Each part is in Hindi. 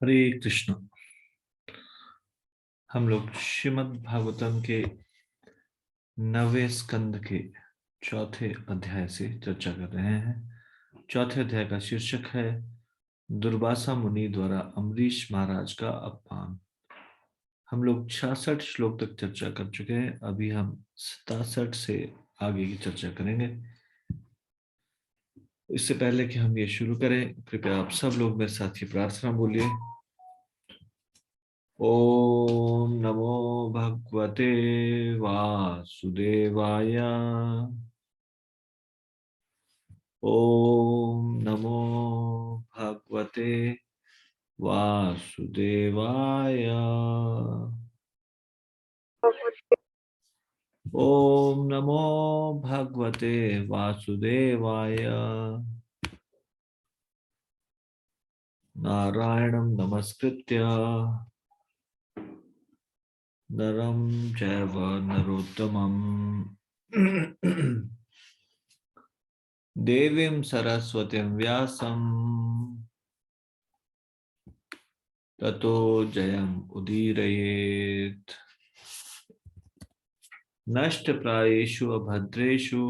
हरे कृष्ण। हम लोग श्रीमद् भागवतम के 9वें स्कंद के चौथे अध्याय से चर्चा कर रहे हैं। चौथे अध्याय का शीर्षक है दुर्वासा मुनि द्वारा अम्बरीश महाराज का अपमान। हम लोग 66 श्लोक तक चर्चा कर चुके हैं। अभी हम 67 से आगे की चर्चा करेंगे। इससे पहले कि हम ये शुरू करें, कृपया आप सब लोग मेरे साथ ये प्रार्थना बोलिए। ओम नमो भगवते वासुदेवाय। ओम नमो भगवते वासुदेवाय। ओम नमो भगवते वासुदेवाय। नारायणं नमस्कृत्य नरं चैव नरोत्तमम् देवीं सरस्वतीं व्यासं ततो जयम् उदीरयेत्। नष्टप्रायेषु अभद्रेषु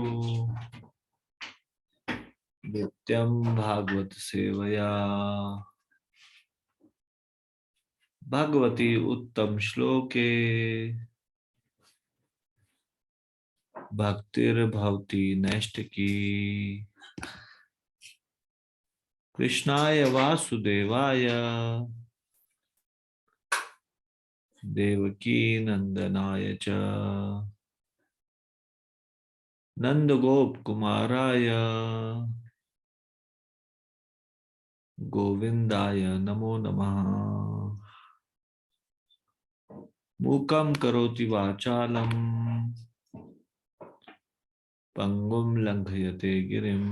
नित्यं भागवत सेवया भगवती उत्तम श्लोके भक्तिर्भवति नैष्टिकी। कृष्णाय वासुदेवाय देवकी नंदनाय च नंदगोप कुमाराय गोविंदाय नमो नमः। मूकं करोति वाचालं पंगुं लंघयते गिरिं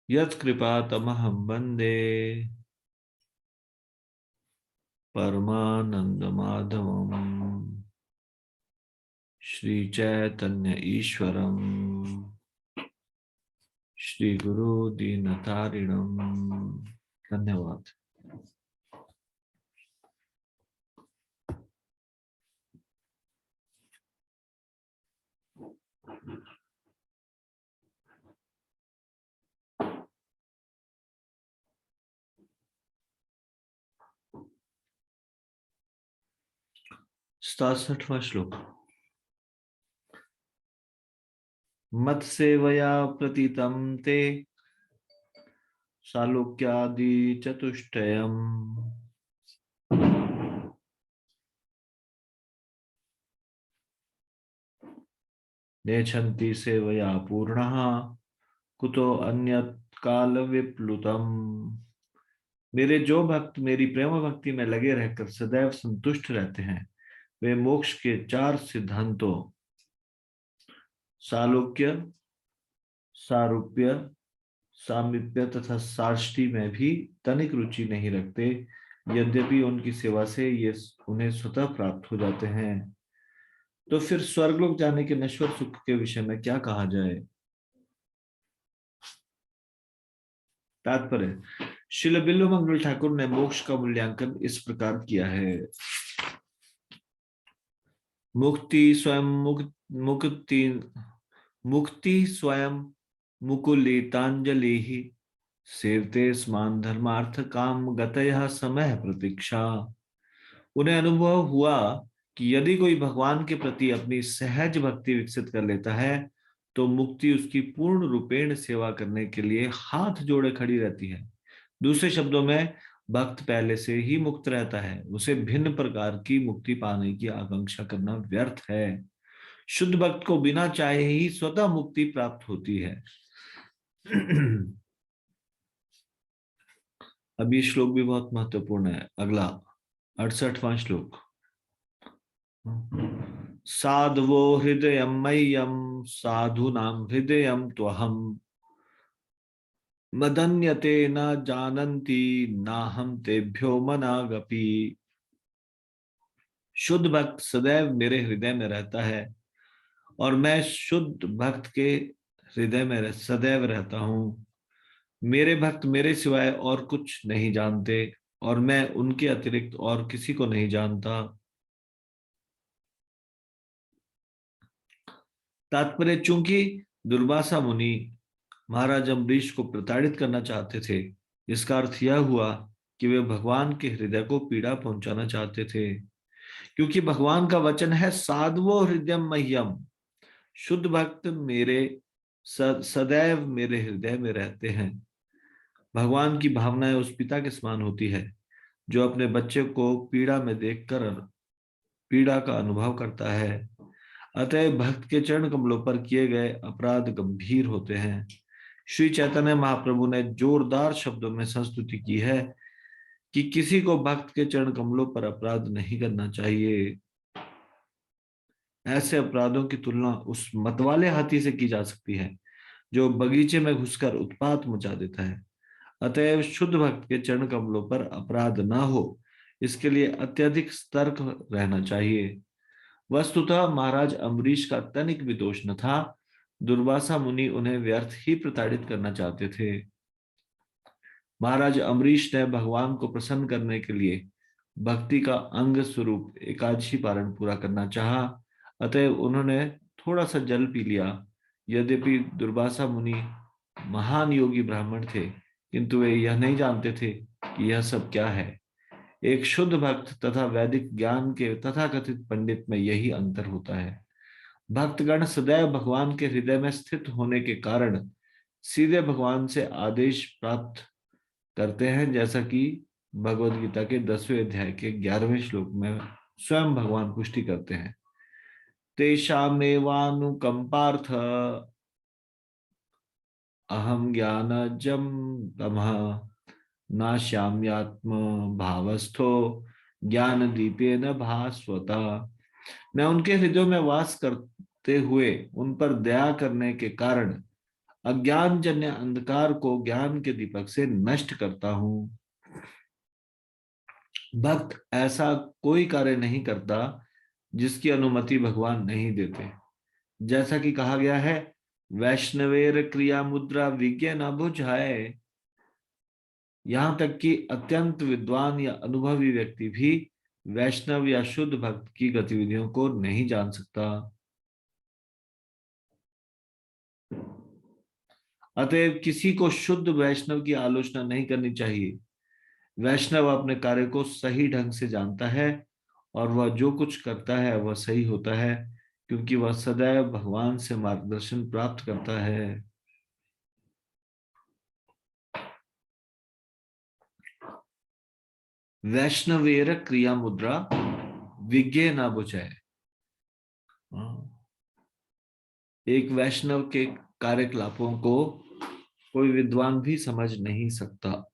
यत्कृपातमहं वन्दे परमानन्दमाधवम्। श्री चैतन्य ईश्वरं श्री गुरु दीनतारिणम। धन्यवाद। सतासठवां श्लोक। मत सेवया प्रतीतम ते सालोक्यादि चतुष्टयम् नेच्छन्ति सेवया पूर्णः कुतो अन्यत् काल विप्लुतम्। मेरे जो भक्त मेरी प्रेम भक्ति में लगे रहकर सदैव संतुष्ट रहते हैं, वे मोक्ष के 4 सिद्धांतों सालोक्य, सारूप्य, सामीप्य तथा साष्टी में भी तनिक रुचि नहीं रखते, यद्यपि उनकी सेवा से ये उन्हें स्वतः प्राप्त हो जाते हैं। तो फिर स्वर्गलोक जाने के नश्वर सुख के विषय में क्या कहा जाए। तात्पर्य, श्रील बिल्लु मंगल ठाकुर ने मोक्ष का मूल्यांकन इस प्रकार किया है। मुक्ति स्वयं मुक्ति स्वयं मुकुलितांजलि सेवते स्मान धर्मार्थ काम गतयः समय प्रतीक्षा। उन्हें अनुभव हुआ कि यदि कोई भगवान के प्रति अपनी सहज भक्ति विकसित कर लेता है तो मुक्ति उसकी पूर्ण रूपेण सेवा करने के लिए हाथ जोड़े खड़ी रहती है। दूसरे शब्दों में, भक्त पहले से ही मुक्त रहता है, उसे भिन्न प्रकार की मुक्ति पाने की आकांक्षा करना व्यर्थ है। शुद्ध भक्त को बिना चाहे ही स्वतः मुक्ति प्राप्त होती है। अब ये श्लोक भी बहुत महत्वपूर्ण है। अगला 68वां श्लोक। साधवो हृदय मह्यम साधुनां हृदय त्वहम मदन्यते न जानन्ति नाहम तेभ्यो मनागपि। शुद्ध भक्त सदैव मेरे हृदय में रहता है और मैं शुद्ध भक्त के हृदय में सदैव रहता हूँ। मेरे भक्त मेरे सिवाय और कुछ नहीं जानते और मैं उनके अतिरिक्त और किसी को नहीं जानता। तात्पर्य, चूंकि दुर्वासा मुनि महाराज अम्बरीश को प्रताड़ित करना चाहते थे, इसका अर्थ यह हुआ कि वे भगवान के हृदय को पीड़ा पहुंचाना चाहते थे, क्योंकि भगवान का वचन है साधवो हृदयम मह्यम, शुद्ध भक्त मेरे सदैव मेरे हृदय में रहते हैं। भगवान की भावनाएं उस पिता के समान होती है जो अपने बच्चे को पीड़ा में देखकर पीड़ा का अनुभव करता है। अतः भक्त के चरण कमलों पर किए गए अपराध गंभीर होते हैं। श्री चैतन्य महाप्रभु ने जोरदार शब्दों में संस्तुति की है कि किसी को भक्त के चरण कमलों पर अपराध नहीं करना चाहिए। ऐसे अपराधों की तुलना उस मतवाले हाथी से की जा सकती है जो बगीचे में घुसकर उत्पात मचा देता है। अतएव शुद्ध भक्त के चरण कमलों पर अपराध न हो, इसके लिए अत्यधिक सतर्क रहना चाहिए। वस्तुतः महाराज अम्बरीश का तनिक भी दोष न था। दुर्वासा मुनि उन्हें व्यर्थ ही प्रताड़ित करना चाहते थे। महाराज अम्बरीश ने भगवान को प्रसन्न करने के लिए भक्ति का अंग स्वरूप एकादशी पारण पूरा करना चाहा, अतएव उन्होंने थोड़ा सा जल पी लिया। यद्यपि दुर्वासा मुनि महान योगी ब्राह्मण थे, किंतु वे यह नहीं जानते थे कि यह सब क्या है। एक शुद्ध भक्त तथा वैदिक ज्ञान के तथाकथित पंडित में यही अंतर होता है। भक्तगण सदैव भगवान के हृदय में स्थित होने के कारण सीधे भगवान से आदेश प्राप्त करते हैं, जैसा कि भगवद गीता के 10वें अध्याय के 11वें श्लोक में स्वयं भगवान पुष्टि करते हैं। तेषामेवानुकंपार्थ अहम ज्ञानजं तमः नाश्याम्यात्म भावस्थो ज्ञान दीपेन भास्वता। मैं उनके हृदयों में वास करते हुए उन पर दया करने के कारण अज्ञान जन्य अंधकार को ज्ञान के दीपक से नष्ट करता हूं। भक्त ऐसा कोई कार्य नहीं करता जिसकी अनुमति भगवान नहीं देते। जैसा कि कहा गया है, वैष्णवेर क्रिया मुद्रा विज्ञ न बुझाए। यहां तक कि अत्यंत विद्वान या अनुभवी व्यक्ति भी वैष्णव या शुद्ध भक्त की गतिविधियों को नहीं जान सकता। अतएव किसी को शुद्ध वैष्णव की आलोचना नहीं करनी चाहिए। वैष्णव अपने कार्य को सही ढंग से जानता है और वह जो कुछ करता है वह सही होता है, क्योंकि वह सदैव भगवान से मार्गदर्शन प्राप्त करता है। वैष्णवेर क्रिया मुद्रा विज्ञ ना बुझाए। एक वैष्णव के कार्यकलापों को कोई विद्वान भी समझ नहीं सकता।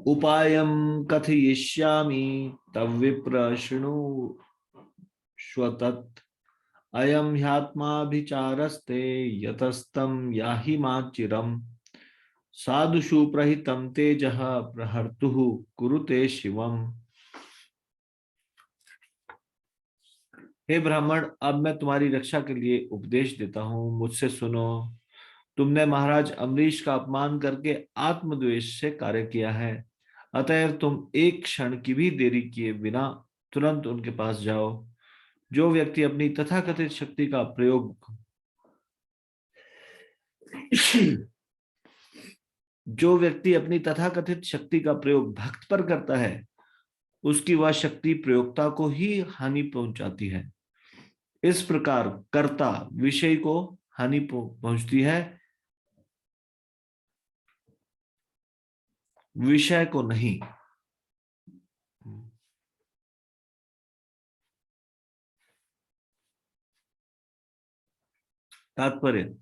उपायं कथयिष्यामि तव विप्र शृणुष्व। अयं ह्यात्माभिचारस्ते यतस्तं याहि माच्चिरम्। साधुषु प्रहितं तेजः प्रहर्तुः कुरुते शिवम्। हे ब्राह्मण, अब मैं तुम्हारी रक्षा के लिए उपदेश देता हूं, मुझसे सुनो। तुमने महाराज अम्बरीश का अपमान करके आत्मद्वेष से कार्य किया है, अतएव तुम एक क्षण की भी देरी किए बिना तुरंत उनके पास जाओ। जो व्यक्ति अपनी तथाकथित शक्ति का प्रयोग जो व्यक्ति अपनी तथाकथित शक्ति का प्रयोग भक्त पर करता है, उसकी वह शक्ति प्रयोक्ता को ही हानि पहुंचाती है। इस प्रकार कर्ता विषय को हानि पहुंचती है, विषय को नहीं। तात्पर्य,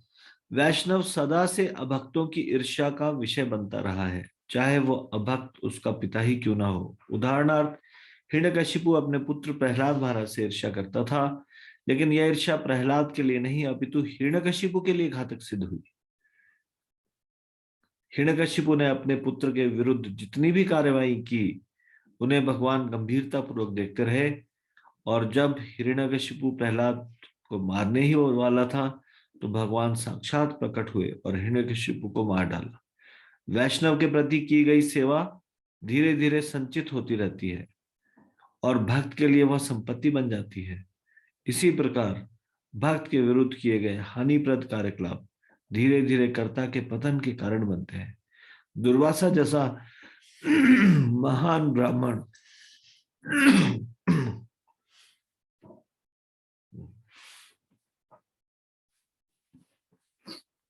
वैष्णव सदा से अभक्तों की ईर्ष्या का विषय बनता रहा है, चाहे वो अभक्त उसका पिता ही क्यों ना हो। उदाहरणार्थ, हिरण्यकशिपु अपने पुत्र प्रहलाद महाराज से ईर्ष्या करता था, लेकिन यह ईर्ष्या प्रहलाद के लिए नहीं अपितु हिरण्यकशिपु के लिए घातक सिद्ध हुई। हिरण्यकशिपु ने अपने पुत्र के विरुद्ध जितनी भी कार्रवाई की, उन्हें भगवान गंभीरता पूर्वक देखते रहे, और जब हिरण्यकशिपु प्रहलाद को मारने ही वाला था, तो भगवान साक्षात प्रकट हुए और हिरण्यकशिपु को मार डाला। वैष्णव के प्रति की गई सेवा धीरे धीरे संचित होती रहती है और भक्त के लिए वह संपत्ति बन जाती है। इसी प्रकार भक्त के विरुद्ध किए गए हानिप्रद कार्यकलाप धीरे धीरे कर्ता के पतन के कारण बनते हैं। दुर्वासा जैसा महान ब्राह्मण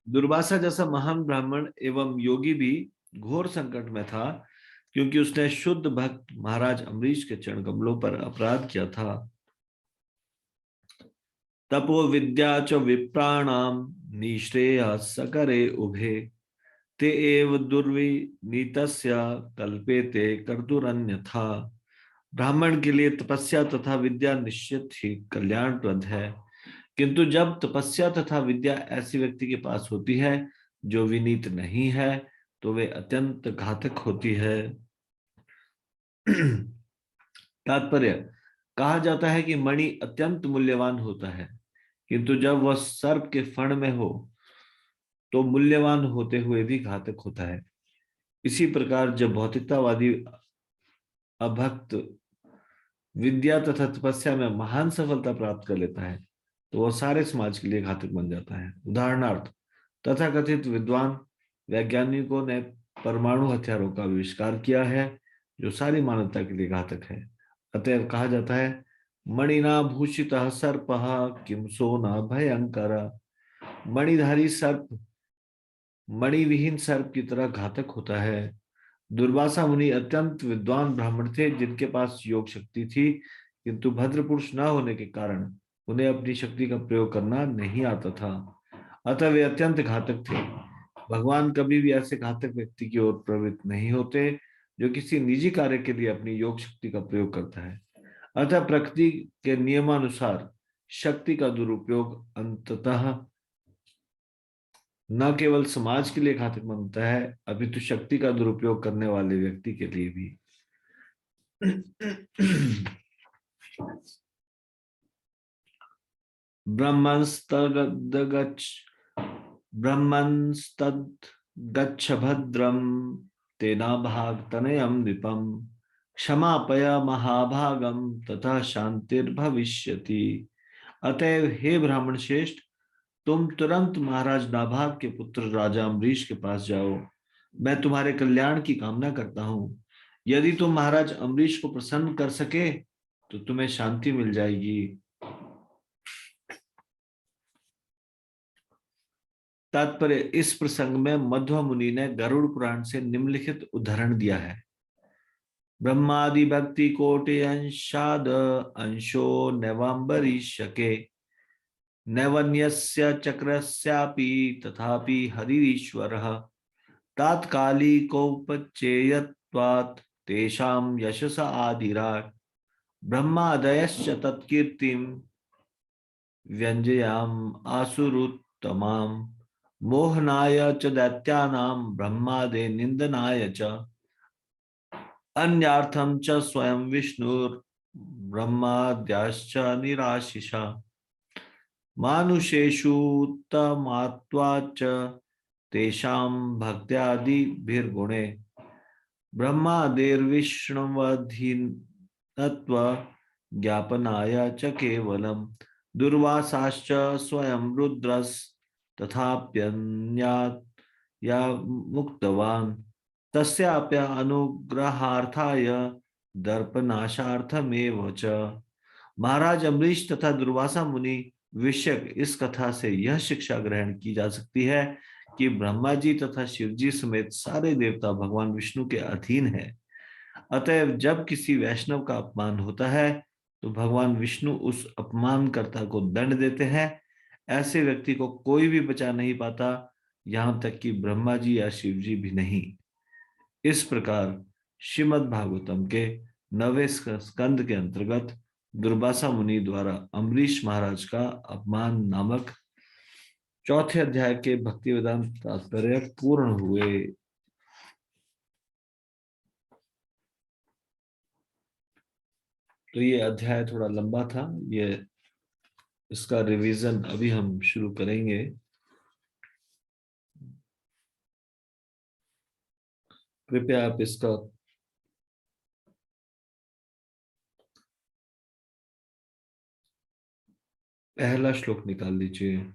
दुर्वासा जैसा महान ब्राह्मण एवं योगी भी घोर संकट में था, क्योंकि उसने शुद्ध भक्त महाराज अम्बरीश के चरण कमलों पर अपराध किया था। तपो विद्या च विप्राणाम निश्रेय सकरे उभे ते एव दुर्विनीतस्य कल्पेते कर्तुरन्यथा। ब्राह्मण के लिए तपस्या तथा विद्या निश्चित ही कल्याणप्रद है, किंतु जब तपस्या तथा विद्या ऐसी व्यक्ति के पास होती है जो विनीत नहीं है, तो वे अत्यंत घातक होती है। तात्पर्य, कहा जाता है कि मणि अत्यंत मूल्यवान होता है, किंतु जब वह सर्प के फण में हो तो मूल्यवान होते हुए भी घातक होता है। इसी प्रकार जब भौतिकतावादी अभक्त विद्या तथा तपस्या में महान सफलता प्राप्त कर लेता है, तो वह सारे समाज के लिए घातक बन जाता है। उदाहरणार्थ, तथाकथित विद्वान वैज्ञानिकों ने परमाणु हथियारों का आविष्कार किया है, जो सारी मानवता के लिए घातक है। अतएव कहा जाता है, मणिना भूषित सर्प किम सोना भयंकर। मणिधारी सर्प मणिविहीन सर्प की तरह घातक होता है। दुर्वासा मुनि अत्यंत विद्वान ब्राह्मण थे, जिनके पास योग शक्ति थी, किंतु भद्र पुरुष न होने के कारण उन्हें अपनी शक्ति का प्रयोग करना नहीं आता था। अतः वे अत्यंत घातक थे। भगवान कभी भी ऐसे घातक व्यक्ति की ओर प्रवृत्त नहीं होते जो किसी निजी कार्य के लिए अपनी योग शक्ति का प्रयोग करता है। अतः प्रकृति के नियमानुसार शक्ति का दुरुपयोग अंततः न केवल समाज के लिए घातक बनता है, अपितु शक्ति का दुरुपयोग करने वाले व्यक्ति के लिए भी। ब्रह्मंस्तद्गच्छ भद्रम तेना भाग तनयम नृपम क्षमापय महाभागम तथा शांतिर्भविष्यति। अतएव हे ब्राह्मण श्रेष्ठ, तुम तुरंत महाराज नाभाग के पुत्र राजा अम्बरीश के पास जाओ। मैं तुम्हारे कल्याण की कामना करता हूं। यदि तुम महाराज अम्बरीश को प्रसन्न कर सके तो तुम्हें शांति मिल जाएगी। तात्पर्य, इस प्रसंग में मध्व मुनि ने गरुड़ पुराण से निम्नलिखित उदाहरण दिया है। ब्रह्मादि भक्ति कोटि अंशाद अंशो नैवांबरीशके नैवन्यस्य चक्रस्यापि तथापि हरिरीश्वरः तात्कालिकोपचेयत्वात् तेषां यशस आदिराट् ब्रह्मादयश्च तत्कीर्तिं व्यञ्जयाम् आसुरुत्तमां मोहनाय च दैत्यानां ब्रह्मादे निन्दनाय च अन्यार्थं च स्वयं विष्णुर्ब्रह्माद्याश्च निराशिषा मानुषेषूत्तमात्वाच्च तेषां भक्त्यादिभिर्गुणे ब्रह्मादेर्विष्णुवधीनत्व ज्ञापनाय च केवलम् दुर्वासाश्च स्वयं रुद्रस् तथाप्यन्यात् या मुक्तवान् तस्याप्य अनुग्रहार्थाय दर्पनाशार्थमेव च। महाराज अम्बरीश तथा दुर्वासा मुनि विषयक इस कथा से यह शिक्षा ग्रहण की जा सकती है कि ब्रह्मा जी तथा शिव जी समेत सारे देवता भगवान विष्णु के अधीन है। अतएव जब किसी वैष्णव का अपमान होता है तो भगवान विष्णु उस अपमानकर्ता को दंड देते हैं। ऐसे व्यक्ति को कोई भी बचा नहीं पाता, यहां तक कि ब्रह्मा जी या शिव जी भी नहीं। इस प्रकार श्रीमद् भागवतम के 9वें स्कंद के अंतर्गत दुर्वासा मुनि द्वारा अम्बरीश महाराज का अपमान नामक चौथे अध्याय के भक्ति वेदांत तात्पर्य पूर्ण हुए। तो ये अध्याय थोड़ा लंबा था, ये इसका रिवीजन अभी हम शुरू करेंगे। कृपया आप इसका पहला श्लोक निकाल लीजिए।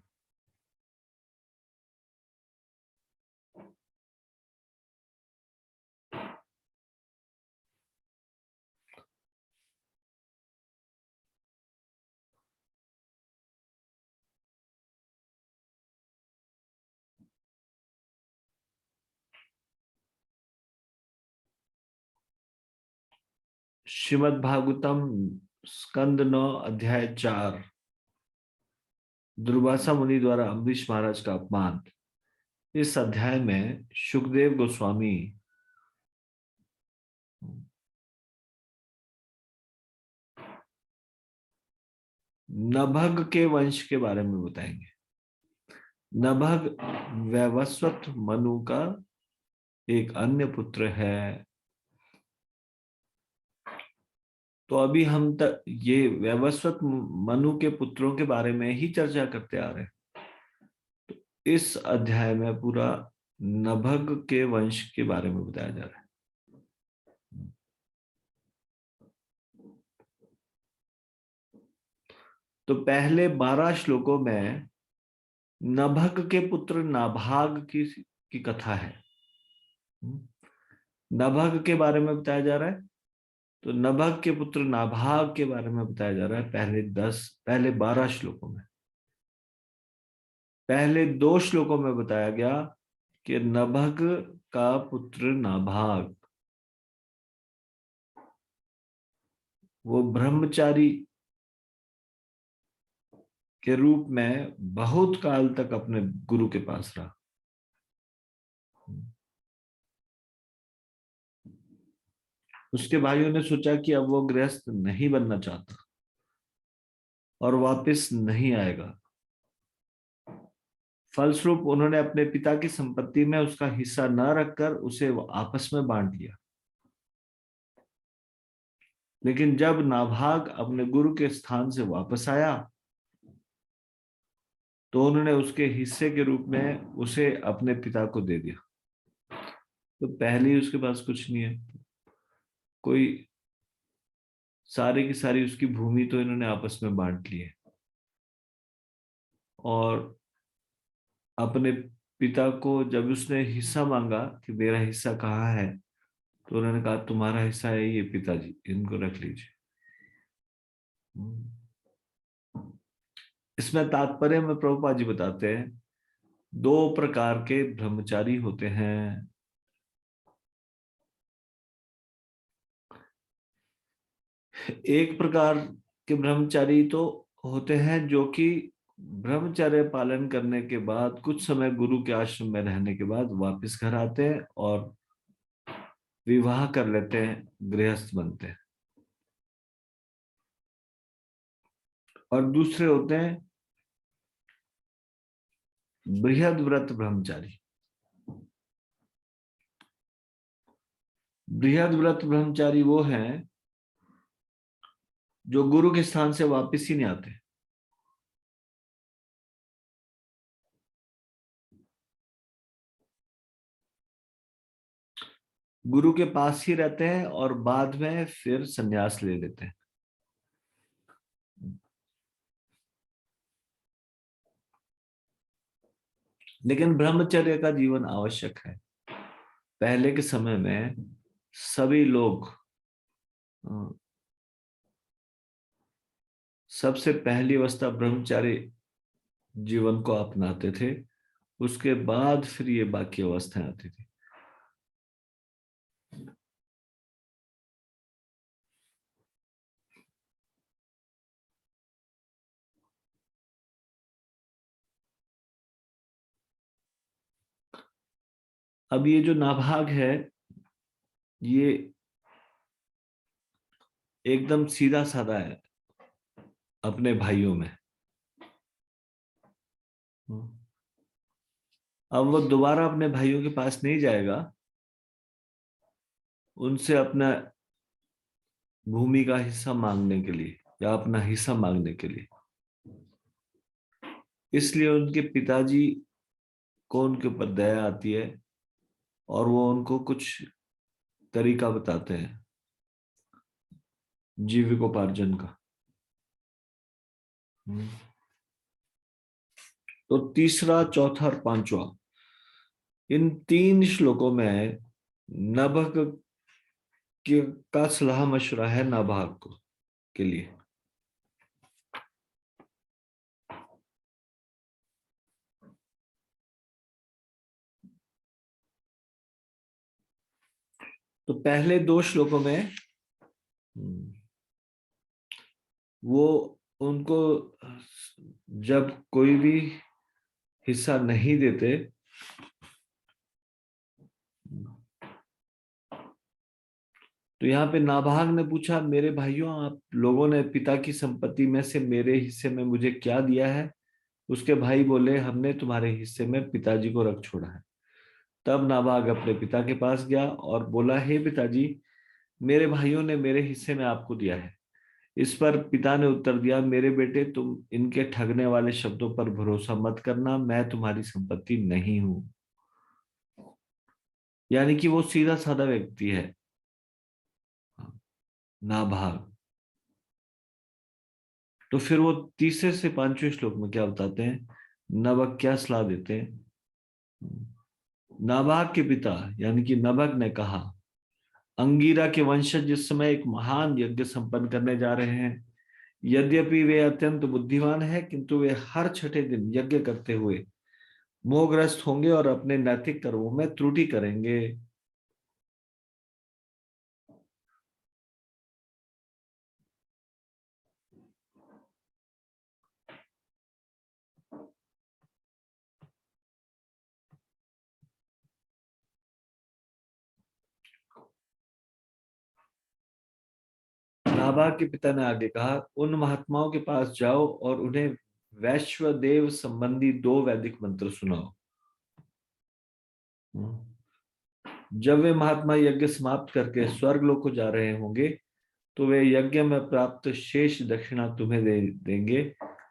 श्रीमद् भागवतम स्कंद 9 अध्याय 4। दुर्वासा मुनि द्वारा अम्बरीश महाराज का अपमान। इस अध्याय में सुखदेव गोस्वामी नभग के वंश के बारे में बताएंगे। नभग वैवस्वत मनु का एक अन्य पुत्र है। तो अभी हम तक ये वैवस्वत मनु के पुत्रों के बारे में ही चर्चा करते आ रहे हैं। तो इस अध्याय में पूरा नभग के वंश के बारे में बताया जा रहा है। तो पहले 12 श्लोकों में नभग के पुत्र नाभाग की कथा है। नभग के बारे में बताया जा रहा है। तो नभग के पुत्र नाभाग के बारे में बताया जा रहा है पहले 12 श्लोकों में। पहले 2 श्लोकों में बताया गया कि नभग का पुत्र नाभाग वो ब्रह्मचारी के रूप में बहुत काल तक अपने गुरु के पास रहा। उसके भाइयों ने सोचा कि अब वो गृहस्थ नहीं बनना चाहता और वापस नहीं आएगा। फलस्वरूप उन्होंने अपने पिता की संपत्ति में उसका हिस्सा न रखकर उसे आपस में बांट लिया। लेकिन जब नाभाग अपने गुरु के स्थान से वापस आया तो उन्होंने उसके हिस्से के रूप में उसे अपने पिता को दे दिया। तो पहले ही उसके पास कुछ नहीं है, कोई सारी की सारी उसकी भूमि तो इन्होंने आपस में बांट ली है। और अपने पिता को जब उसने हिस्सा मांगा कि मेरा हिस्सा कहाँ है, तो उन्होंने कहा तुम्हारा हिस्सा है ये पिताजी, इनको रख लीजिए। इसमें तात्पर्य में प्रभुपाद जी बताते हैं 2 प्रकार के ब्रह्मचारी होते हैं। एक प्रकार के ब्रह्मचारी तो होते हैं जो कि ब्रह्मचर्य पालन करने के बाद कुछ समय गुरु के आश्रम में रहने के बाद वापस घर आते हैं और विवाह कर लेते हैं, गृहस्थ बनते हैं। और दूसरे होते हैं बृहद व्रत ब्रह्मचारी। बृहद व्रत ब्रह्मचारी वो हैं जो गुरु के स्थान से वापस ही नहीं आते। गुरु के पास ही रहते हैं और बाद में फिर संन्यास ले लेते हैं। लेकिन ब्रह्मचर्य का जीवन आवश्यक है। पहले के समय में सभी लोग सबसे पहली अवस्था ब्रह्मचारी जीवन को अपनाते थे, उसके बाद फिर ये बाकी अवस्थाएं आती थी। अब ये जो नाभाग है ये एकदम सीधा साधा है अपने भाइयों में। अब वो दोबारा अपने भाइयों के पास नहीं जाएगा उनसे अपना भूमि का हिस्सा मांगने के लिए या अपना हिस्सा मांगने के लिए। इसलिए उनके पिताजी को उनके ऊपर दया आती है और वो उनको कुछ तरीका बताते हैं जीविकोपार्जन का। हम्म। तो तीसरा, चौथा और पांचवा, इन तीन श्लोकों में नभग का सलाह मशवरा है नाभाग को के लिए। तो पहले दो श्लोकों में वो उनको जब कोई भी हिस्सा नहीं देते, तो यहाँ पे नाभाग ने पूछा, मेरे भाइयों, आप लोगों ने पिता की संपत्ति में से मेरे हिस्से में मुझे क्या दिया है? उसके भाई बोले, हमने तुम्हारे हिस्से में पिताजी को रख छोड़ा है। तब नाभाग अपने पिता के पास गया और बोला, हे पिताजी, मेरे भाइयों ने मेरे हिस्से में आपको दिया है। इस पर पिता ने उत्तर दिया, मेरे बेटे, तुम इनके ठगने वाले शब्दों पर भरोसा मत करना, मैं तुम्हारी संपत्ति नहीं हूं। यानी कि वो सीधा साधा व्यक्ति है, नाभाग। तो फिर वो तीसरे से पांचवें श्लोक में क्या बताते हैं, नभग क्या सलाह देते हैं। नाभाग के पिता यानी कि नभग ने कहा, अंगीरा के वंशज जिस समय एक महान यज्ञ संपन्न करने जा रहे हैं, यद्यपि वे अत्यंत बुद्धिमान है, किंतु वे हर छठे दिन यज्ञ करते हुए मोहग्रस्त होंगे और अपने नैतिक कर्मों में त्रुटि करेंगे। नाभाग के पिता ने आगे कहा, उन महात्माओं के पास जाओ और उन्हें वैश्वदेव संबंधी दो वैदिक मंत्र सुनाओ। जब वे महात्मा यज्ञ समाप्त करके स्वर्ग लोक को जा रहे होंगे, तो वे यज्ञ में प्राप्त शेष दक्षिणा तुम्हें दे देंगे,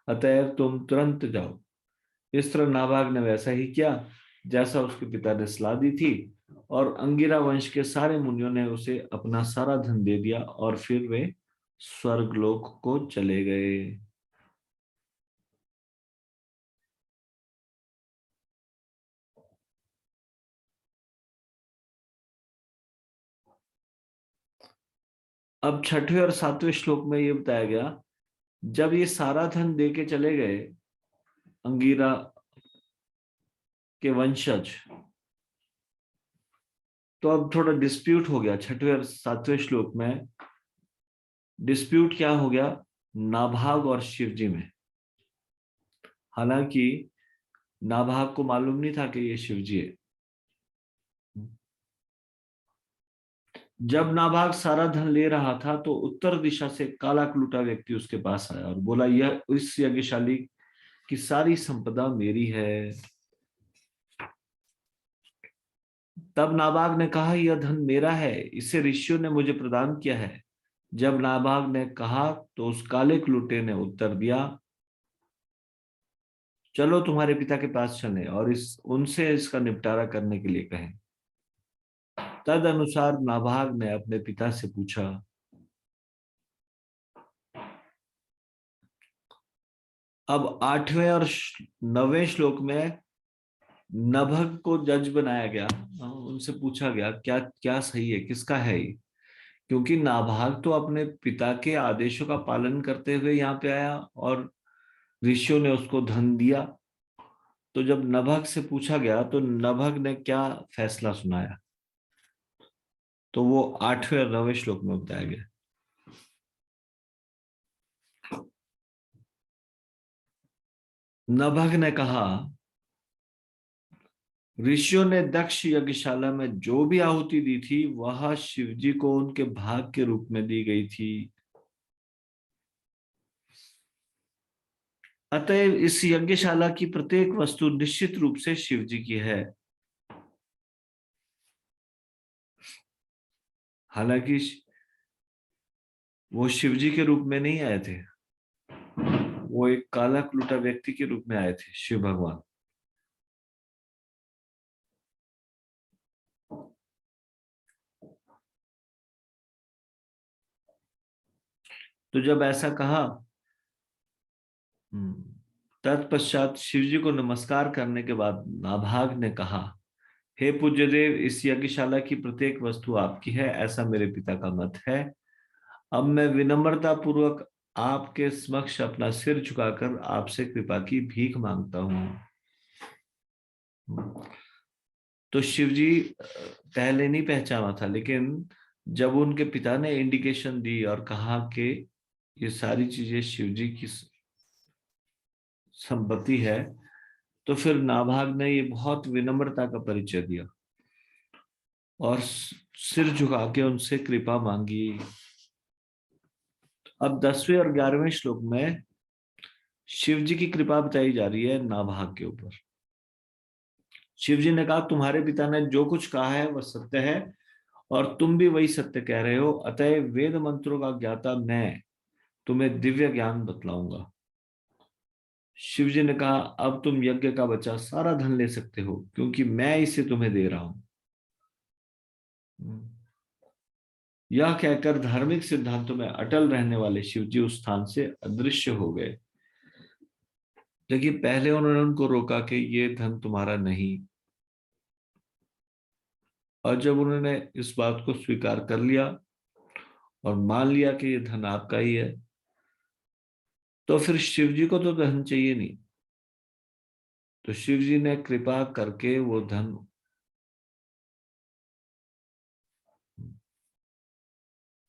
अतएव तुम तुरंत जाओ। इस तरह नाभाग ने वैसा ही किया जैसा उसके पिता ने सलाह दी थी, और अंगिरा वंश के सारे मुनियों ने उसे अपना सारा धन दे दिया और फिर वे स्वर्गलोक को चले गए। अब छठवें और सातवें श्लोक में ये बताया गया, जब ये सारा धन दे के चले गए अंगिरा के वंशज, तो अब थोड़ा डिस्प्यूट हो गया। छठवें और सातवें श्लोक में डिस्प्यूट क्या हो गया, नाभाग और शिवजी में। हालांकि नाभाग को मालूम नहीं था कि ये शिवजी है। जब नाभाग सारा धन ले रहा था, तो उत्तर दिशा से काला कलूटा व्यक्ति उसके पास आया और बोला, यह इस यज्ञशाली की सारी संपदा मेरी है। तब नाभाग ने कहा, यह धन मेरा है, इसे ऋषियों ने मुझे प्रदान किया है। जब नाभाग ने कहा, तो उस काले कलूटे ने उत्तर दिया, चलो तुम्हारे पिता के पास चलें और इस उनसे इसका निपटारा करने के लिए कहें। तद अनुसार नाभाग ने अपने पिता से पूछा। अब आठवें और नवें श्लोक में नभग को जज बनाया गया। उनसे पूछा गया, क्या क्या सही है, किसका है ये? क्योंकि नाभाग तो अपने पिता के आदेशों का पालन करते हुए यहाँ पे आया और ऋषियों ने उसको धन दिया। तो जब नभग से पूछा गया, तो नभग ने क्या फैसला सुनाया, तो वो आठवें और नवें श्लोक में बताया गया। नभग ने कहा, ऋषियों ने दक्ष यज्ञशाला में जो भी आहुति दी थी, वह शिवजी को उनके भाग के रूप में दी गई थी। अतएव इस यज्ञशाला की प्रत्येक वस्तु निश्चित रूप से शिवजी की है। हालांकि वो शिवजी के रूप में नहीं आए थे, वो एक काला कलूटा व्यक्ति के रूप में आए थे, शिव भगवान। तो जब ऐसा कहा, तत्पश्चात शिवजी को नमस्कार करने के बाद नाभाग ने कहा, हे पूज्य देव, इस यज्ञशाला की प्रत्येक वस्तु आपकी है, ऐसा मेरे पिता का मत है। अब मैं विनम्रता पूर्वक आपके समक्ष अपना सिर झुकाकर आपसे कृपा की भीख मांगता हूं। तो शिवजी पहले नहीं पहचाना था, लेकिन जब उनके पिता ने इंडिकेशन दी और कहा कि ये सारी चीजें शिवजी की संपत्ति है, तो फिर नाभाग ने ये बहुत विनम्रता का परिचय दिया और सिर झुका के उनसे कृपा मांगी। अब 10वें और 11वें श्लोक में शिव जी की कृपा बताई जा रही है नाभाग के ऊपर। शिव जी ने कहा, तुम्हारे पिता ने जो कुछ कहा है वह सत्य है और तुम भी वही सत्य कह रहे हो, अतः वेद मंत्रों का ज्ञाता मैं तुम्हें दिव्य ज्ञान बतलाऊंगा। शिव जी ने कहा, अब तुम यज्ञ का बचा सारा धन ले सकते हो, क्योंकि मैं इसे तुम्हें दे रहा हूं। यह कहकर धार्मिक सिद्धांतों में अटल रहने वाले शिवजी उस स्थान से अदृश्य हो गए। देखिए, पहले उन्होंने उनको रोका कि ये धन तुम्हारा नहीं, और जब उन्होंने इस बात को स्वीकार कर लिया और मान लिया कि ये धन आपका ही है, तो फिर शिवजी को तो धन चाहिए नहीं। तो शिवजी ने कृपा करके वो धन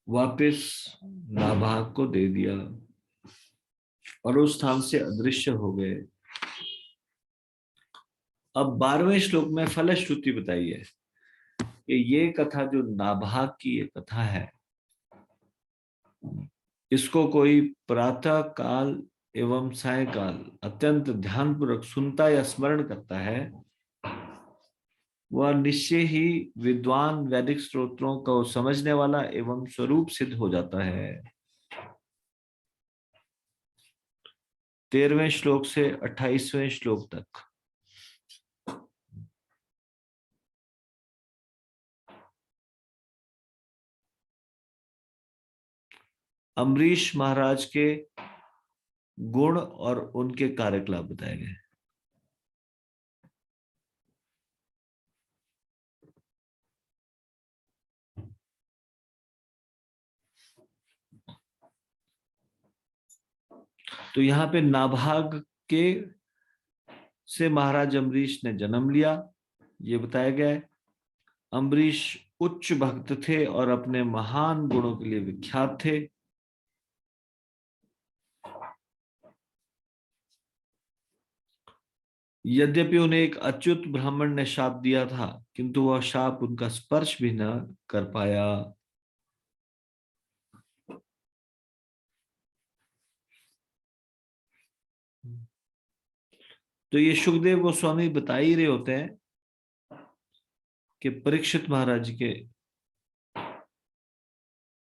वापस नाभाग को दे दिया और उस स्थान से अदृश्य हो गए। अब 12वें श्लोक में फलश्रुति बताई है कि ये कथा जो नाभाग की ये कथा है, इसको कोई प्रातः काल एवं सायकाल अत्यंत ध्यानपूर्वक सुनता या स्मरण करता है, वह निश्चय ही विद्वान वैदिक स्त्रोत्रों को समझने वाला एवं स्वरूप सिद्ध हो जाता है। 13वें श्लोक से 28वें श्लोक तक अम्बरीश महाराज के गुण और उनके कार्यकलाप बताए गए। तो यहाँ पे नाभाग के से महाराज अम्बरीश ने जन्म लिया, ये बताया गया है। अम्बरीश उच्च भक्त थे और अपने महान गुणों के लिए विख्यात थे। यद्यपि उन्हें एक अच्युत ब्राह्मण ने शाप दिया था, किंतु वह शाप उनका स्पर्श भी न कर पाया। तो ये सुखदेव गोस्वामी बता ही रहे होते हैं कि परीक्षित महाराज के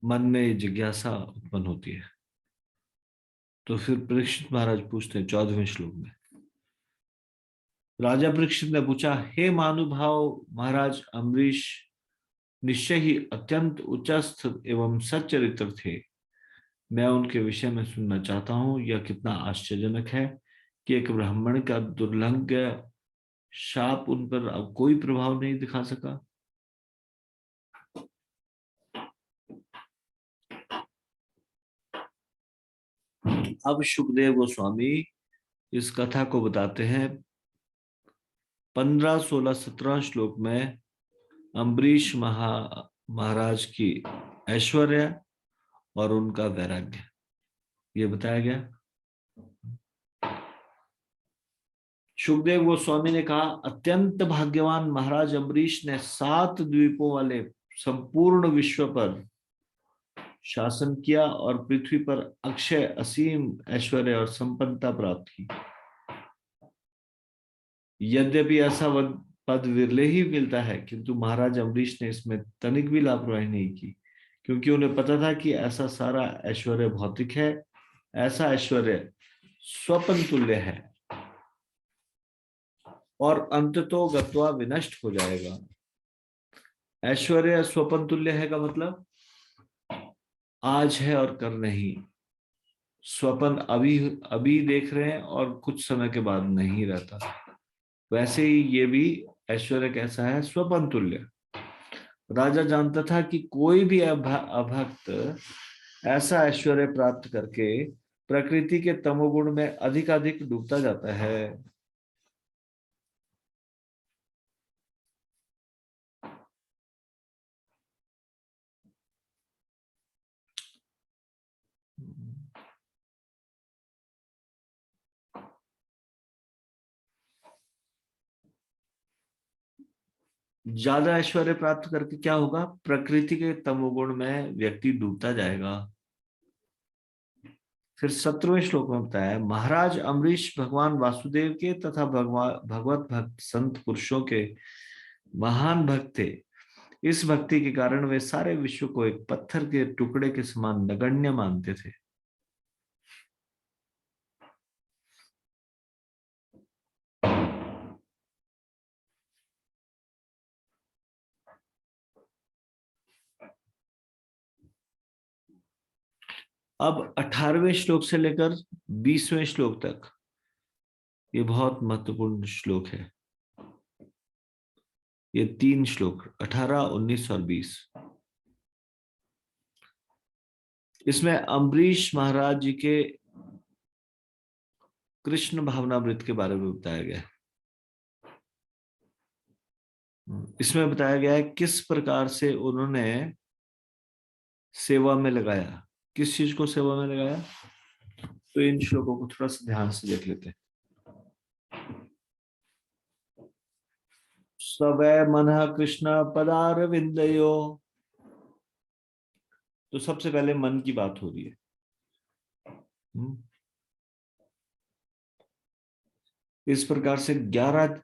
मन में जिज्ञासा उत्पन्न होती है। तो फिर परीक्षित महाराज पूछते हैं 14वें श्लोक में, राजा परीक्षित ने पूछा, हे महानुभाव महाराज अम्बरीश निश्चय ही अत्यंत उच्चस्थ एवं सच्चरित्र थे। मैं उनके विषय में सुनना चाहता हूं। यह कितना आश्चर्यजनक है कि एक ब्राह्मण का दुर्लंघ्य शाप उन पर अब कोई प्रभाव नहीं दिखा सका। अब सुखदेव गोस्वामी इस कथा को बताते हैं 15, 16, 17 श्लोक में अम्बरीश महाराज की ऐश्वर्य और उनका वैराग्य ये बताया गया। सुखदेव गोस्वामी ने कहा, अत्यंत भाग्यवान महाराज अम्बरीश ने 7 द्वीपों वाले संपूर्ण विश्व पर शासन किया और पृथ्वी पर अक्षय असीम ऐश्वर्य और संपन्नता प्राप्त की। यद्यपि ऐसा पद विरले ही मिलता है, किंतु महाराज अम्बरीश ने इसमें तनिक भी लापरवाही नहीं की, क्योंकि उन्हें पता था कि ऐसा सारा ऐश्वर्य भौतिक है, ऐसा ऐश्वर्य स्वप्न तुल्य है और अंततो गत्वा विनष्ट हो जाएगा। ऐश्वर्य स्वप्न तुल्य है का मतलब आज है और कल नहीं। स्वप्न अभी अभी देख रहे हैं और कुछ समय के बाद नहीं रहता, वैसे ही ये भी ऐश्वर्य कैसा है, स्वप्न तुल्य। राजा जानता था कि कोई भी अभक्त ऐसा ऐश्वर्य प्राप्त करके प्रकृति के तमोगुण में अधिकाधिक डूबता जाता है। ज्यादा ऐश्वर्य प्राप्त करके क्या होगा, प्रकृति के तमोगुण में व्यक्ति डूबता जाएगा। फिर 17वें श्लोक में बताया है, महाराज अम्बरीश भगवान वासुदेव के तथा भगवत भक्त संत पुरुषों के महान भक्त थे। इस भक्ति के कारण वे सारे विश्व को एक पत्थर के टुकड़े के समान नगण्य मानते थे। अब 18वें श्लोक से लेकर 20वें श्लोक तक ये बहुत महत्वपूर्ण श्लोक है। ये 3 श्लोक 18, 19 और 20, इसमें अम्बरीश महाराज जी के कृष्ण भावनामृत के बारे में बताया गया है। इसमें बताया गया है किस प्रकार से उन्होंने सेवा में लगाया, किस चीज को सेवा में लगाया। तो इन श्लोकों को थोड़ा सा ध्यान से देख लेते हैं। सवै मन कृष्ण पदार विंदयो, तो सबसे पहले मन की बात हो रही है। इस प्रकार से 11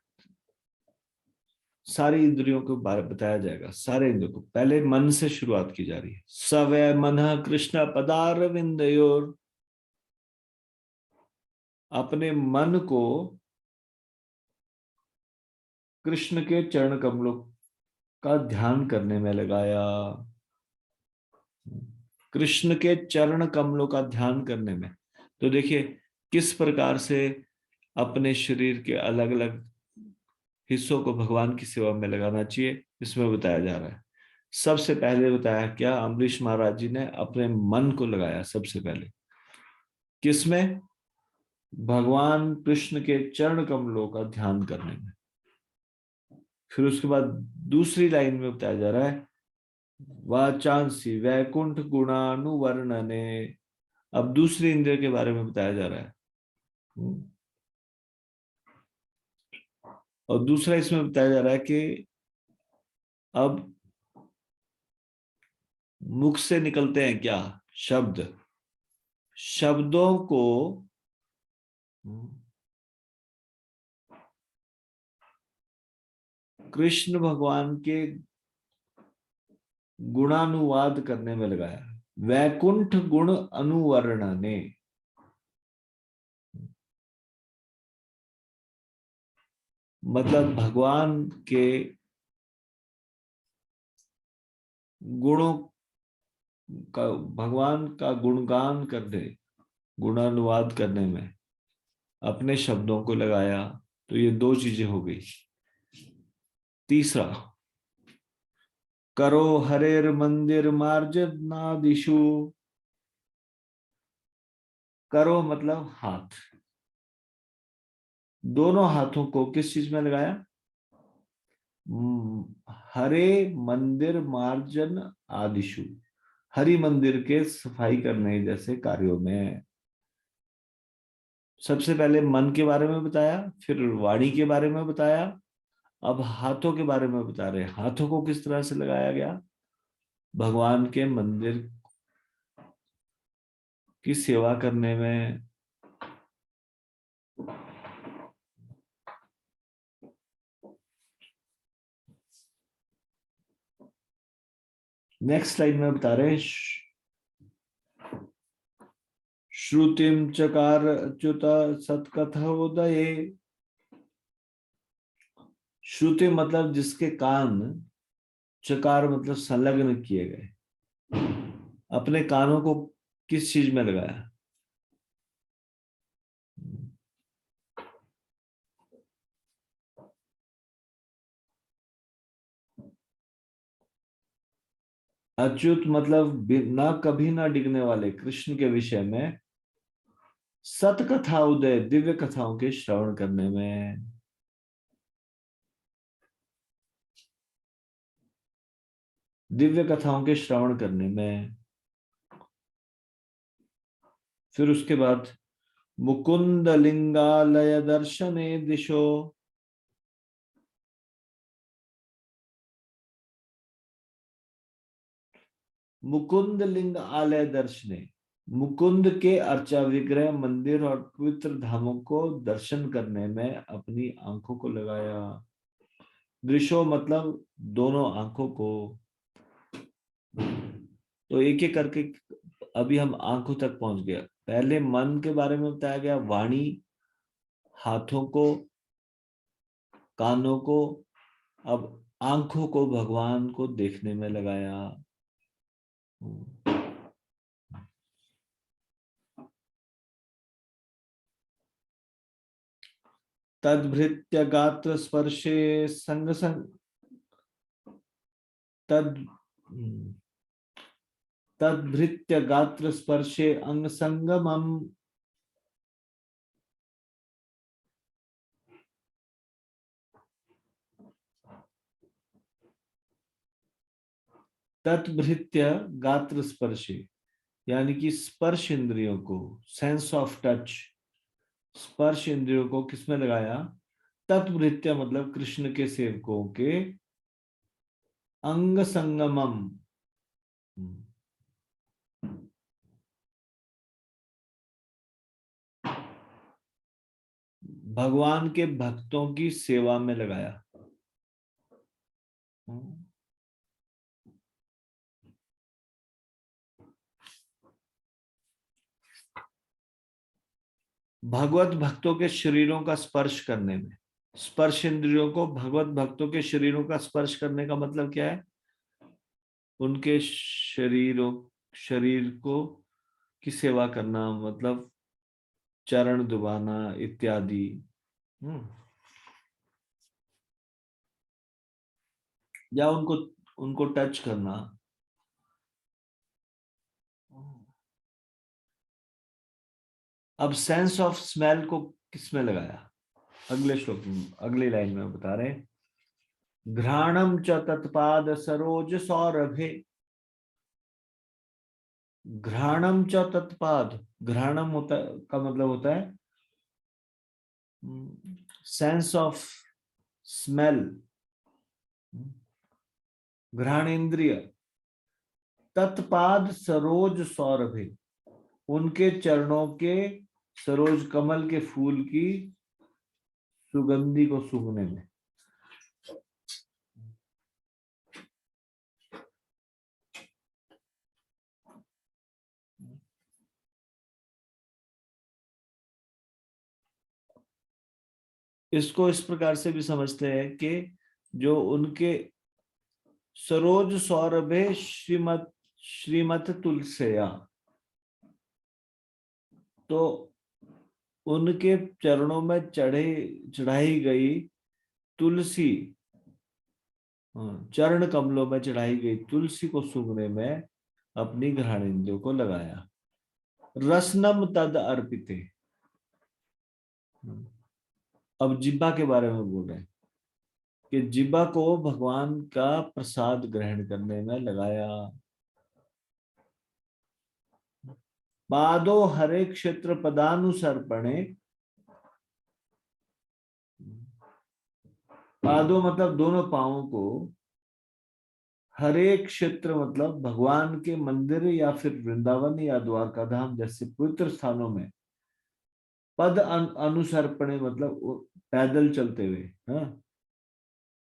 सारी इंद्रियों के बारे में बताया जाएगा। सारे इंद्रियों को पहले मन से शुरुआत की जा रही है। सवै मन कृष्ण पदार विंदयोर, अपने मन को कृष्ण के चरण कमलों का ध्यान करने में लगाया। कृष्ण के चरण कमलों का ध्यान करने में, तो देखिए किस प्रकार से अपने शरीर के अलग अलग हिस्सों को भगवान की सेवा में लगाना चाहिए, इसमें बताया जा रहा है। सबसे पहले बताया क्या, अम्बरीश महाराज जी ने अपने मन को लगाया सबसे पहले, किसमें, भगवान कृष्ण के चरण कमलों का ध्यान करने में। फिर उसके बाद दूसरी लाइन में बताया जा रहा है, वाचांसी वैकुंठ गुणानुवर्णने, अब दूसरी इंद्रिय के बारे में बताया जा रहा है। और दूसरा इसमें बताया जा रहा है कि अब मुख से निकलते हैं क्या, शब्द, शब्दों को कृष्ण भगवान के गुणानुवाद करने में लगाया। वैकुंठ गुण अनुवर्णने, मतलब भगवान के गुणों का, भगवान का गुणगान करने, गुणानुवाद करने में अपने शब्दों को लगाया। तो ये 2 चीजें हो गई। तीसरा, करो हरेर मंदिर मार्जनादिशु, करो मतलब हाथ, दोनों हाथों को किस चीज में लगाया, हरे मंदिर मार्जन आदिशु, हरि मंदिर के सफाई करने जैसे कार्यों में। सबसे पहले मन के बारे में बताया, फिर वाणी के बारे में बताया, अब हाथों के बारे में बता रहे हैं। हाथों को किस तरह से लगाया गया, भगवान के मंदिर की सेवा करने में। नेक्स्ट लाइन में बता रहे हैं, श्रुतिम चकार च्युत सत्कथोदये, श्रुति मतलब जिसके कान, चकार मतलब संलग्न किए गए, अपने कानों को किस चीज में लगाया, अच्युत मतलब ना कभी ना डिगने वाले कृष्ण के विषय में, सत कथा उदय दिव्य कथाओं के श्रवण करने में। दिव्य कथाओं के श्रवण करने में। फिर उसके बाद मुकुंद लिंगालय दर्शने दिशो। मुकुंद लिंग आलय दर्शने, मुकुंद के अर्चा विग्रह मंदिर और पवित्र धामों को दर्शन करने में अपनी आंखों को लगाया। दृश्यो मतलब दोनों आंखों को। तो एक एक करके अभी हम आंखों तक पहुंच गया। पहले मन के बारे में बताया गया, वाणी, हाथों को, कानों को, अब आंखों को भगवान को देखने में लगाया। तद्भृत्य गात्र स्पर्शे संग संग तद तद्भृत्य गात्र स्पर्शे अंग संगमम। तद्भृत्य गात्र स्पर्शे, यानी कि स्पर्श इंद्रियों को, सेंस ऑफ टच, स्पर्श इंद्रियों को किसमें लगाया? तत्भृत्य मतलब कृष्ण के सेवकों के अंग संगमम, भगवान के भक्तों की सेवा में लगाया। भगवत भक्तों के शरीरों का स्पर्श करने में। स्पर्श इंद्रियों को भगवत भक्तों के शरीरों का स्पर्श करने का मतलब क्या है? उनके शरीर को की सेवा करना, मतलब चरण दबाना इत्यादि। हम्म, या उनको उनको टच करना। अब सेंस ऑफ स्मेल को किसमें लगाया? अगले श्लोक में, अगली लाइन में बता रहे हैं, घ्राणम च तत्पाद सरोज सौरभे। घ्राणम च तत्पाद, घ्राणम होता का मतलब होता है सेंस ऑफ स्मेल, घ्राण इंद्रिय। तत्पाद सरोज सौरभे, उनके चरणों के सरोज कमल के फूल की सुगंधी को सूंघने में। इसको इस प्रकार से भी समझते हैं कि जो उनके सरोज सौरभे श्रीमत श्रीमत तुलसेया, तो उनके चरणों में चढ़ाई गई तुलसी, चरण कमलों में चढ़ाई गई तुलसी को सूंघने में अपनी घ्राणेंद्रियों को लगाया। रसनम तद अर्पिते, अब जिब्बा के बारे में बोल रहे हैं कि जिब्बा को भगवान का प्रसाद ग्रहण करने में लगाया। पादो हरे क्षेत्र पदानुसर्पणे, पादों मतलब दोनों पांवों को, हरे क्षेत्र मतलब भगवान के मंदिर या फिर वृंदावन या द्वारका धाम जैसे पवित्र स्थानों में, पद अनुसर्पणे मतलब पैदल चलते हुए, हाँ,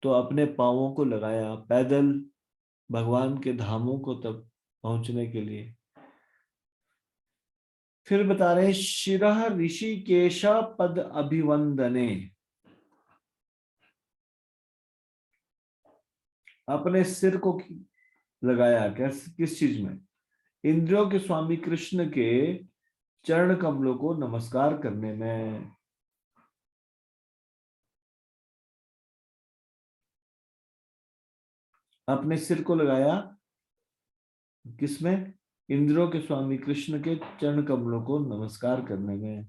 तो अपने पांवों को लगाया पैदल भगवान के धामों को तब पहुंचने के लिए। फिर बता रहे शिरः ऋषिकेश पद अभिवंदने, अपने सिर को लगाया किस चीज में? इंद्रियों के स्वामी कृष्ण के चरण कमलों को नमस्कार करने में। अपने सिर को लगाया किसमें? इंद्रियों के स्वामी कृष्ण के चरण कमलों को नमस्कार करने में।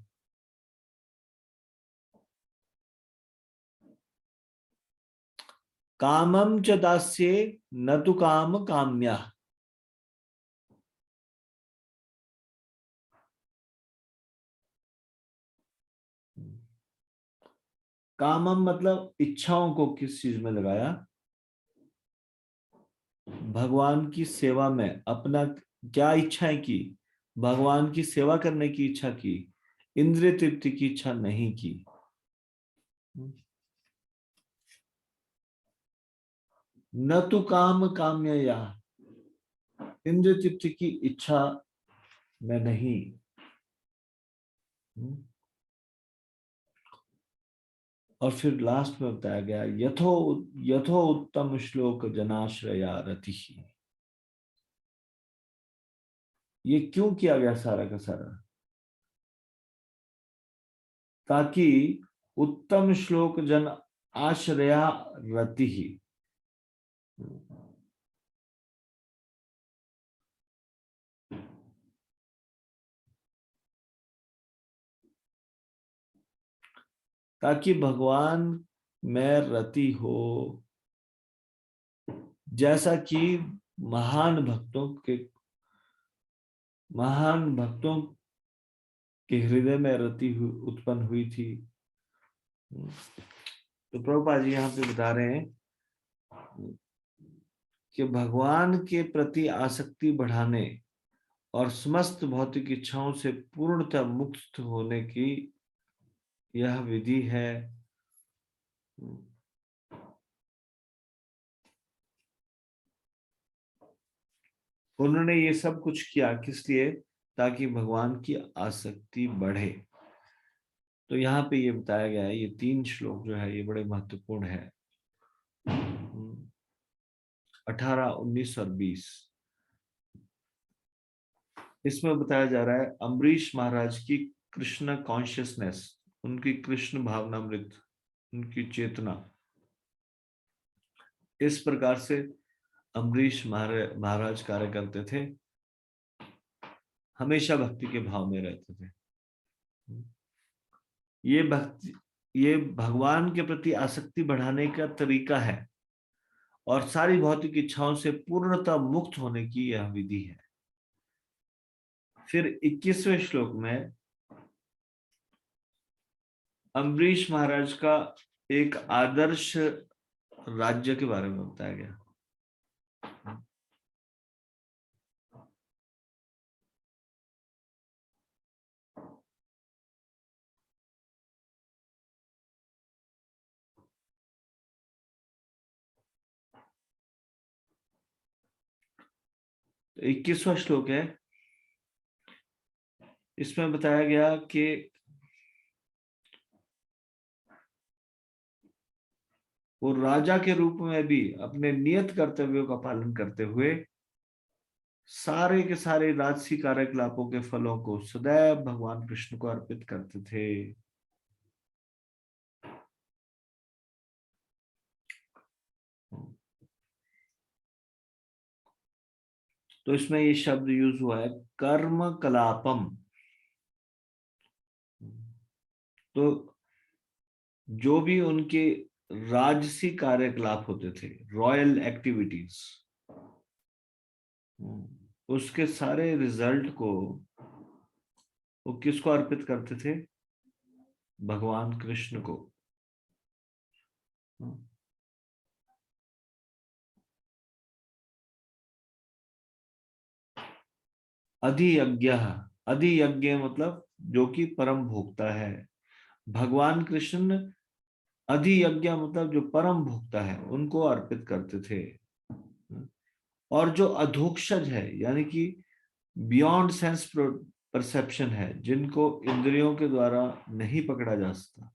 कामम च दास्ये न तु काम काम्या। कामम मतलब इच्छाओं को किस चीज में लगाया? भगवान की सेवा में अपना क्या इच्छाएं की? भगवान की सेवा करने की इच्छा की, इंद्रिय तृप्ति की इच्छा नहीं की। न तो काम काम्य, या इंद्रिय तृप्ति की इच्छा में नहीं। और फिर लास्ट में बताया गया यथो यथो उत्तम श्लोक जनाश्रया रति। ये क्यों किया गया सारा का सारा? ताकि उत्तम श्लोक जन आश्रया रति ही, ताकि भगवान में रति हो, जैसा कि महान भक्तों के महान भक्तों के हृदय में रति उत्पन्न हुई थी। तो प्रभुपाद जी यहाँ पे बता रहे हैं कि भगवान के प्रति आसक्ति बढ़ाने और समस्त भौतिक इच्छाओं से पूर्णतः मुक्त होने की यह विधि है। उन्होंने ये सब कुछ किया किस लिए? ताकि भगवान की आसक्ति बढ़े। तो यहाँ पे ये बताया गया है, ये 3 श्लोक जो है ये बड़े महत्वपूर्ण है। 18, 19 और 20। इसमें बताया जा रहा है अम्बरीश महाराज की कृष्ण कॉन्शियसनेस, उनकी कृष्ण भावनामृत, उनकी चेतना। इस प्रकार से अम्बरीश महाराज कार्य करते थे, हमेशा भक्ति के भाव में रहते थे। ये भक्ति, ये भगवान के प्रति आसक्ति बढ़ाने का तरीका है और सारी भौतिक इच्छाओं से पूर्णतः मुक्त होने की यह विधि है। फिर 21वें श्लोक में अम्बरीश महाराज का एक आदर्श राज्य के बारे में बताया गया। 21वां श्लोक है, इसमें बताया गया कि वो राजा के रूप में भी अपने नियत कर्तव्यों का पालन करते हुए सारे के सारे राजसी कार्यकलापों के फलों को सदैव भगवान कृष्ण को अर्पित करते थे। तो इसमें ये शब्द यूज हुआ है कर्म कलापम। तो जो भी उनके राजसी कार्यकलाप होते थे, रॉयल एक्टिविटीज, उसके सारे रिजल्ट को वो किसको अर्पित करते थे? भगवान कृष्ण को। अधियज्ञ, अधियज्ञ मतलब जो कि परम भोक्ता है। भगवान कृष्ण अधियज्ञ मतलब जो परम भोक्ता है उनको अर्पित करते थे। और जो अधोक्षज है यानी कि बियॉन्ड सेंस परसेप्शन है, जिनको इंद्रियों के द्वारा नहीं पकड़ा जा सकता,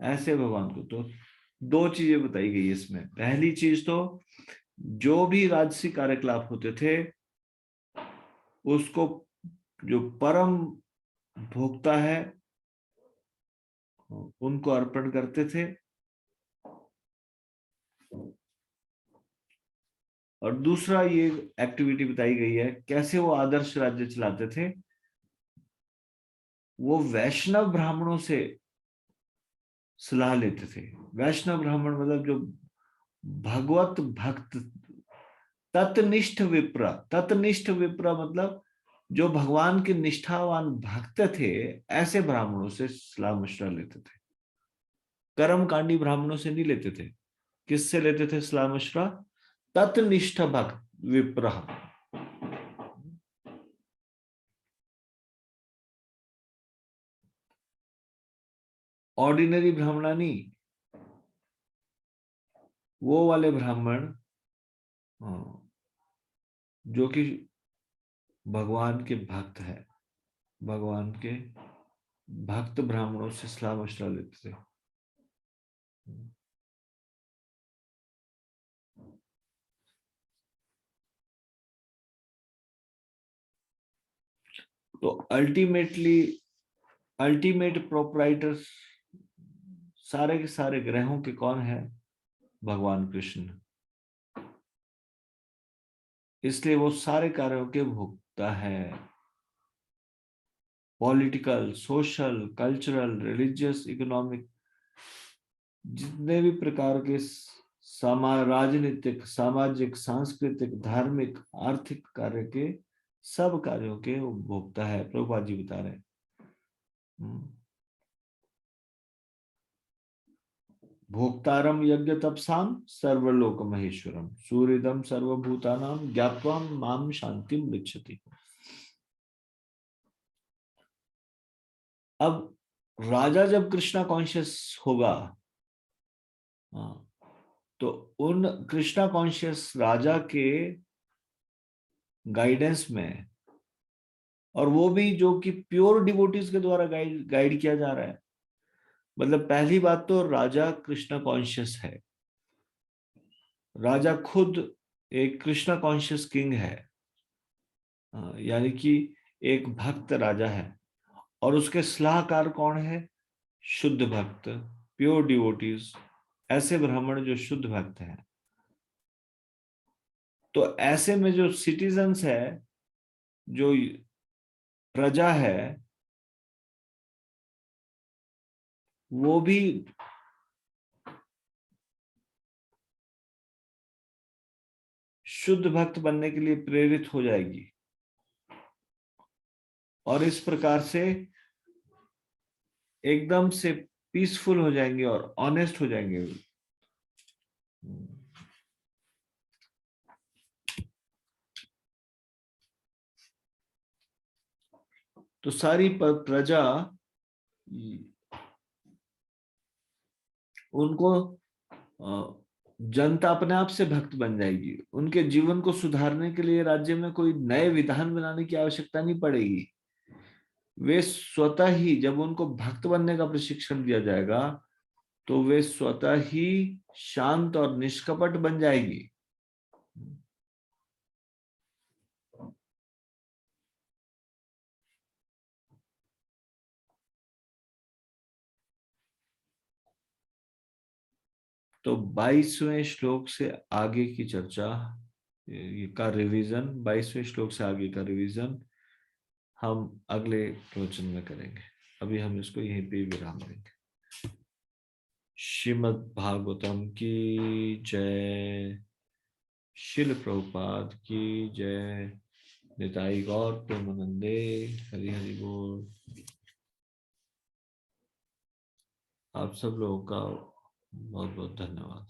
ऐसे भगवान को। तो 2 चीजें बताई गई इसमें। पहली चीज तो जो भी राजसी कार्यकलाप होते थे उसको जो परम भोक्ता है उनको अर्पण करते थे। और दूसरा ये एक्टिविटी बताई गई है कैसे वो आदर्श राज्य चलाते थे। वो वैष्णव ब्राह्मणों से सलाह लेते थे। वैष्णव ब्राह्मण मतलब जो भगवत भक्त, तत्निष्ठ विप्र। तत्निष्ठ विप्र मतलब जो भगवान के निष्ठावान भक्त थे, ऐसे ब्राह्मणों से सलाह मशवरा लेते थे। कर्मकांडी ब्राह्मणों से नहीं लेते थे। किससे लेते थे सलाह मशवरा? तत्निष्ठ भक्त विप्र। ऑर्डिनरी ब्राह्मणा नहीं, वो वाले ब्राह्मण जो कि भगवान के भक्त है, भगवान के भक्त ब्राह्मणों से सलाह मशवरा लेते थे। तो अल्टीमेटली अल्टीमेट प्रोपराइटर सारे के सारे ग्रहों के कौन है? भगवान कृष्ण। इसलिए वो सारे कार्यों के भोक्ता है। Political, social, cultural, religious, economic, जितने भी प्रकार के राजनीतिक, सामाजिक, सांस्कृतिक, धार्मिक, आर्थिक कार्य के सब कार्यों के उपभोक्ता है। प्रभुपाद जी बता रहे हैं। भोक्तारम यज्ञ तपसाम सर्वलोक महेश्वरम सूर्यदम सर्वभूतानां ज्ञात्वा माम शांतिम गच्छति। अब राजा जब कृष्णा कॉन्शियस होगा, हाँ, तो उन कृष्णा कॉन्शियस राजा के गाइडेंस में, और वो भी जो कि प्योर डिवोटीज के द्वारा गाइड किया जा रहा है। मतलब पहली बात तो राजा कृष्णा कॉन्शियस है। राजा खुद एक कृष्णा कॉन्शियस किंग है, यानी कि एक भक्त राजा है। और उसके सलाहकार कौन है? शुद्ध भक्त, प्योर डिवोटीज, ऐसे ब्राह्मण जो शुद्ध भक्त हैं। तो ऐसे में जो सिटीजन्स है, जो प्रजा है, वो भी शुद्ध भक्त बनने के लिए प्रेरित हो जाएगी, और इस प्रकार से एकदम से पीसफुल हो जाएंगे और ऑनेस्ट हो जाएंगे। तो सारी प्रजा, उनको जनता अपने आप से भक्त बन जाएगी। उनके जीवन को सुधारने के लिए राज्य में कोई नए विधान बनाने की आवश्यकता नहीं पड़ेगी। वे स्वतः ही, जब उनको भक्त बनने का प्रशिक्षण दिया जाएगा, तो वे स्वतः ही शांत और निष्कपट बन जाएगी। तो 22वें श्लोक से आगे की चर्चा, का रिवीजन, 22वें श्लोक से आगे का रिवीजन हम अगले प्रवचन में करेंगे। अभी हम इसको यहीं पे विराम देंगे। श्रीमद् भागवतम की जय। शिल प्रभुपाद की जय। निताई गौर प्रेमानंदे। हरि हरि बोल। आप सब लोगों का बहुत बहुत धन्यवाद।